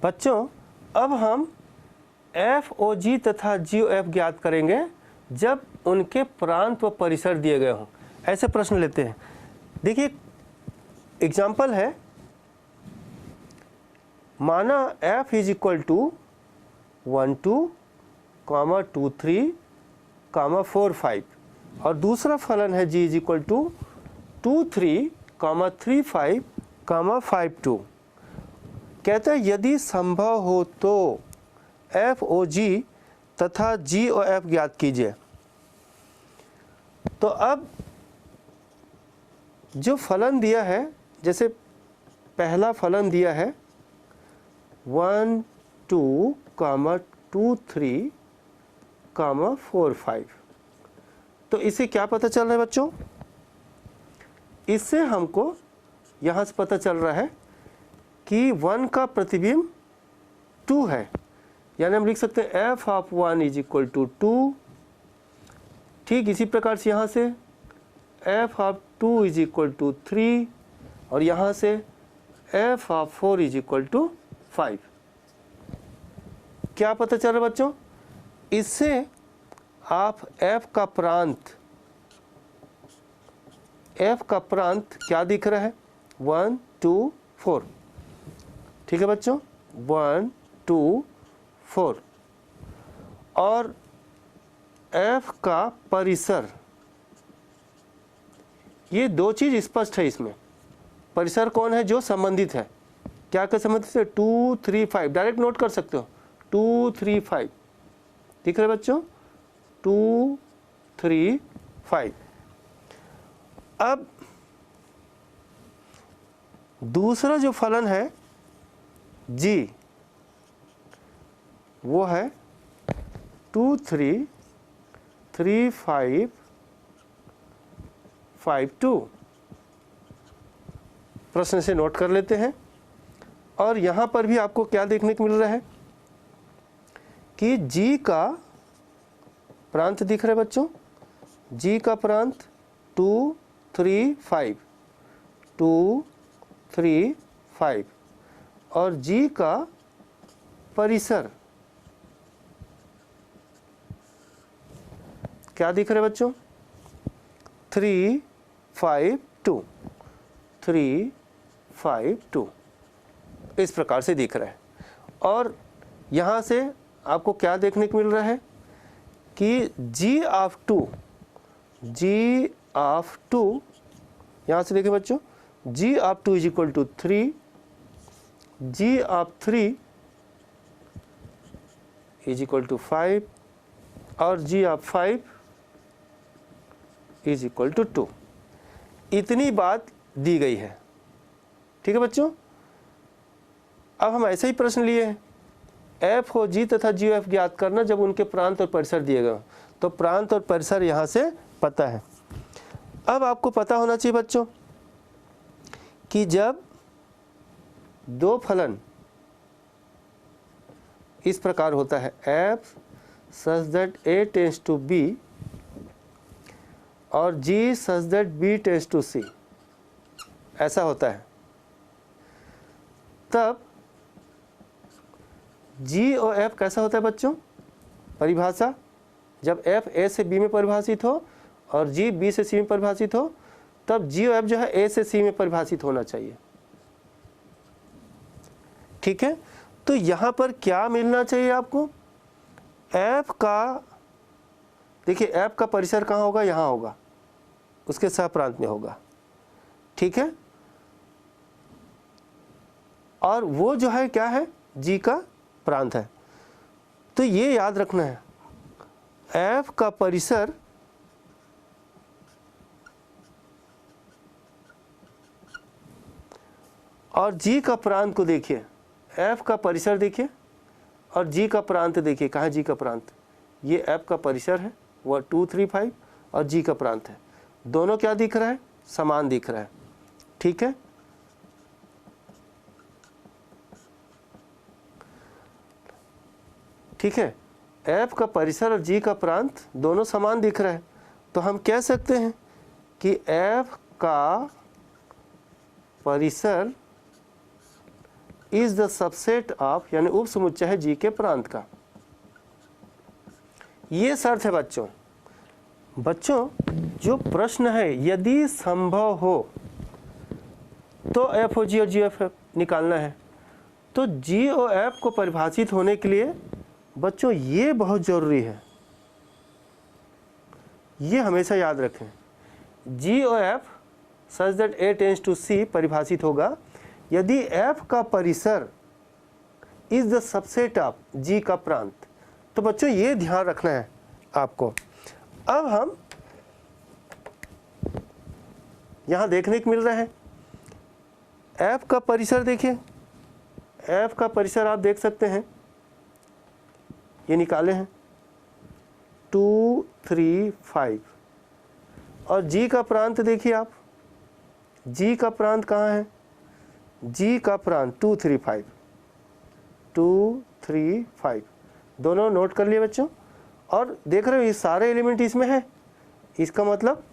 बच्चों अब हम FOG तथा GOF ज्ञात करेंगे जब उनके प्रांत व परिसर दिए गए हों। ऐसे प्रश्न लेते हैं। देखिए एग्जाम्पल है, माना F इज इक्वल टू 1 2, 2 3, 4 5 और दूसरा फलन है G इज इक्वल टू 2 3, 3 5, 5 2। कहते हैं यदि संभव हो तो FOG तथा GOF ज्ञात कीजिए। तो अब जो फलन दिया है, जैसे पहला फलन दिया है 1 2, 2 3, 4 5, तो इससे क्या पता चल रहा है बच्चों? इससे हमको यहाँ से पता चल रहा है कि 1 का प्रतिबिंब 2 है, यानी हम लिख सकते हैं f of 1 is equal to 2। ठीक इसी प्रकार से यहाँ से f of 2 is equal to 3 और यहाँ से f of 4 is equal to 5। क्या पता चल रहा है बच्चों? इससे आप f का प्रांत क्या दिख रहा है? 1 2 4। ठीक है बच्चों, 1 2 4 और f का परिसर, ये दो चीज स्पष्ट है इसमें। परिसर कौन है? जो संबंधित है। क्या क्या संबंधित है? 2 3 5, डायरेक्ट नोट कर सकते हो। 2 3 5 दिख रहे बच्चों? 2 3 5। अब दूसरा जो फलन है G, वो है 2 3 3 5 5 2। प्रश्न से नोट कर लेते हैं। और यहाँ पर भी आपको क्या देखने को मिल रहा है कि G का प्रांत दिख रहा है बच्चों। G का प्रांत 2 3 5, 2 3 5 और G का परिसर क्या दिख रहा है बच्चों? 3 5 2, 3 5 2 इस प्रकार से दिख रहा है। और यहाँ से आपको क्या देखने को मिल रहा है कि G ऑफ 2, यहाँ से देखिए बच्चों, G of 2 is equal to 3, G of 3 is equal to 5 और G of 5 is equal to 2। इतनी बात दी गई है। ठीक है बच्चों, अब हम ऐसे ही प्रश्न लिए हैं, FOG तथा GOF ज्ञात करना जब उनके प्रांत और परिसर दिए गए। तो प्रांत और परिसर यहाँ से पता है। अब आपको पता होना चाहिए बच्चों कि जब दो फलन इस प्रकार होता है f such that a tends to b और g such that b tends to c, ऐसा होता है, तब g और f कैसा होता है बच्चों? परिभाषा, जब f a से b में परिभाषित हो और g b से c में परिभाषित हो, तब g और f जो है a से c में परिभाषित होना चाहिए। ठीक है, तो यहाँ पर क्या मिलना चाहिए आपको? f का, देखिए f का परिसर कहाँ होगा? यहाँ होगा, उसके सह प्रांत में होगा। ठीक है, और वो जो है क्या है? G का प्रांत है। तो ये याद रखना है, f का परिसर और G का प्रांत को देखिए। f का परिसर देखिए और G का प्रांत देखिए। कहाँ G का प्रांत? ये f का परिसर है, वह 2 3 5 और G का प्रांत है। दोनों क्या दिख रहा है? समान दिख रहा है। ठीक है, ठीक है, f का परिसर और G का प्रांत दोनों समान दिख रहा है। तो हम कह सकते हैं कि f का परिसर इज द सबसेट ऑफ, यानी उप समुच्चय है जी के प्रांत का। ये शर्त है बच्चों। बच्चों जो प्रश्न है, यदि संभव हो तो एफ ओ जी और जी एफ निकालना है। तो जी ओ एफ को परिभाषित होने के लिए बच्चों ये बहुत ज़रूरी है, ये हमेशा याद रखें। G O F such that A tends to C परिभाषित होगा यदि एफ का परिसर is the subset of G का प्रांत। तो बच्चों ये ध्यान रखना है आपको। अब हम यहाँ देखने को मिल रहा है एफ का परिसर, देखिए एफ का परिसर आप देख सकते हैं, ये निकाले हैं 2, 3, 5। और जी का प्रांत देखिए आप, जी का प्रांत कहाँ है? जी का प्रांत 2, 3, 5, 2, 3, 5 दोनों नोट कर लिए बच्चों। और देख रहे हो ये सारे एलिमेंट इसमें है, इसका मतलब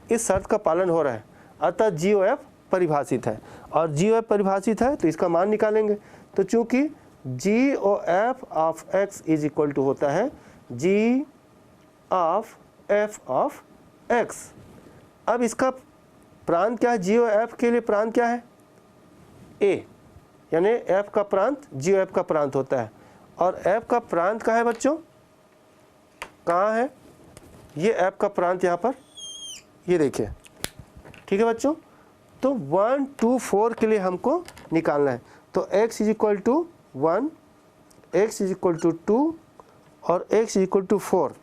इस शर्त का पालन हो रहा है, अतः जी ओ एफ परिभाषित है। और जी ओ एफ परिभाषित है तो इसका मान निकालेंगे। तो चूंकि G O F of X is equal to होता है G of F of X. अब इसका प्रांत क्या है? जी ओ एफ के लिए प्रांत क्या है? ए, यानी एफ का प्रांत जी ओ एफ का प्रांत होता है। और एफ का प्रांत कहाँ है बच्चों? कहाँ है? ये एफ का प्रांत यहाँ पर, ये देखिए, ठीक है बच्चों। तो 1, 2, 4 के लिए हमको निकालना है। तो x is equal to 1, x is equal to 2 और x इज इक्वल टू 4,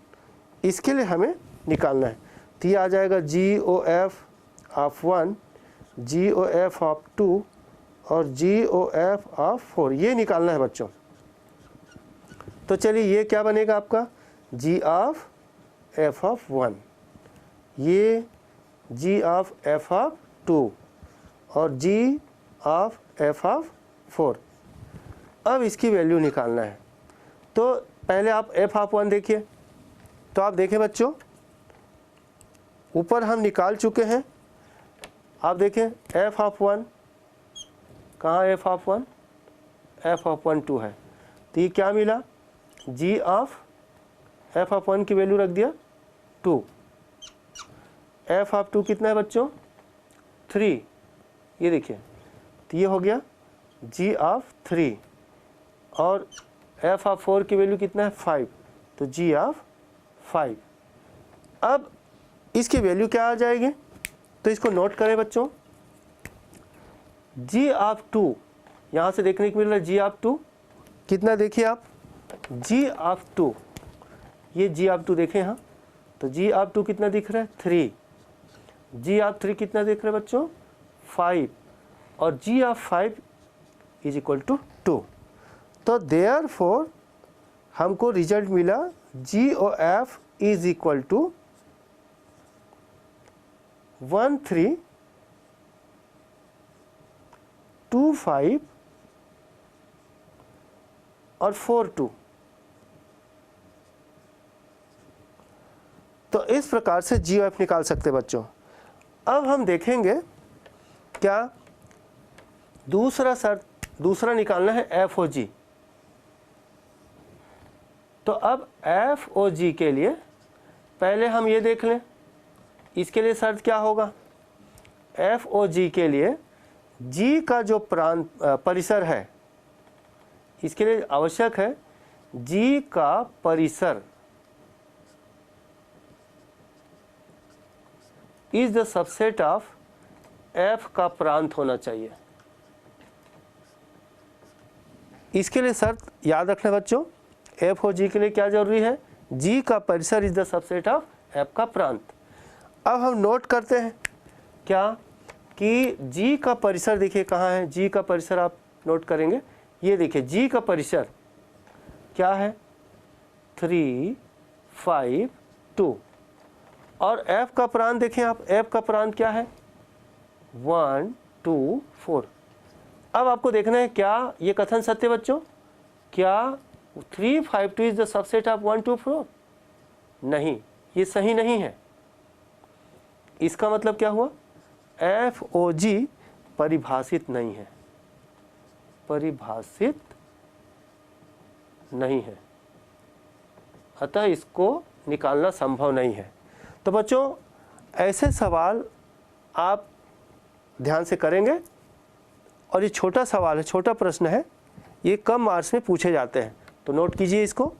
इसके लिए हमें निकालना है। तो ये आ जाएगा G O F of 1, G O F of 2 और जी ओ एफ ऑफ 4, ये निकालना है बच्चों। तो चलिए ये क्या बनेगा आपका? जी ऑफ एफ ऑफ 1, ये जी ऑफ एफ ऑफ 2 और जी ऑफ एफ ऑफ 4। अब इसकी वैल्यू निकालना है। तो पहले आप एफ ऑफ 1 देखिए। तो आप देखें बच्चों, ऊपर हम निकाल चुके हैं। आप देखें एफ ऑफ 1 कहाँ? एफ ऑफ 1, एफ ऑफ 1 2 है। तो ये क्या मिला? जी ऑफ एफ ऑफ 1 की वैल्यू रख दिया 2। एफ ऑफ 2 कितना है बच्चों? 3, ये देखिए। तो ये हो गया जी ऑफ 3। और एफ ऑफ 4 की वैल्यू कितना है? 5, तो जी ऑफ 5। अब इसकी वैल्यू क्या आ जाएगी? तो इसको नोट करें बच्चों। जी ऑफ 2 यहाँ से देखने को मिल रहा है, जी ऑफ 2 कितना? देखिए आप, जी ऑफ 2, ये जी ऑफ 2 देखें यहाँ, तो जी ऑफ 2 कितना दिख रहा है? 3। जी ऑफ 3 कितना दिख रहा है बच्चों? 5। और G of 5 is equal to 2। तो देयरफॉर हमको रिजल्ट मिला G O F is equal to 1, 3, 2, 5 और 4, 2। तो इस प्रकार से जी ओ एफ निकाल सकते बच्चों। अब हम देखेंगे क्या दूसरा निकालना है एफ ओ जी। तो अब एफ ओ जी के लिए पहले हम ये देख लें, इसके लिए शर्त क्या होगा? एफ ओ जी के लिए जी का जो परिसर है, इसके लिए आवश्यक है जी का परिसर is the subset of F का प्रांत होना चाहिए। इसके लिए शर्त याद रखना बच्चों, एफ ओ जी के लिए क्या जरूरी है? जी का परिसर is the subset of F का प्रांत। अब हम नोट करते हैं क्या कि जी का परिसर देखिए कहाँ है? जी का परिसर आप नोट करेंगे, ये देखिए जी का परिसर क्या है? 3, 5, 2। और एफ का प्रांत देखें आप, एफ का प्रांत क्या है? 1, 2, 4। अब आपको देखना है क्या ये कथन सत्य बच्चों? क्या 3, 5, 2 इज द सबसेट ऑफ 1, 2, 4? नहीं, ये सही नहीं है। इसका मतलब क्या हुआ? एफ ओ जी परिभाषित नहीं है। परिभाषित नहीं है, अतः इसको निकालना संभव नहीं है। तो बच्चों ऐसे सवाल आप ध्यान से करेंगे, और ये छोटा सवाल है, छोटा प्रश्न है, ये कम मार्क्स में पूछे जाते हैं, तो नोट कीजिए इसको।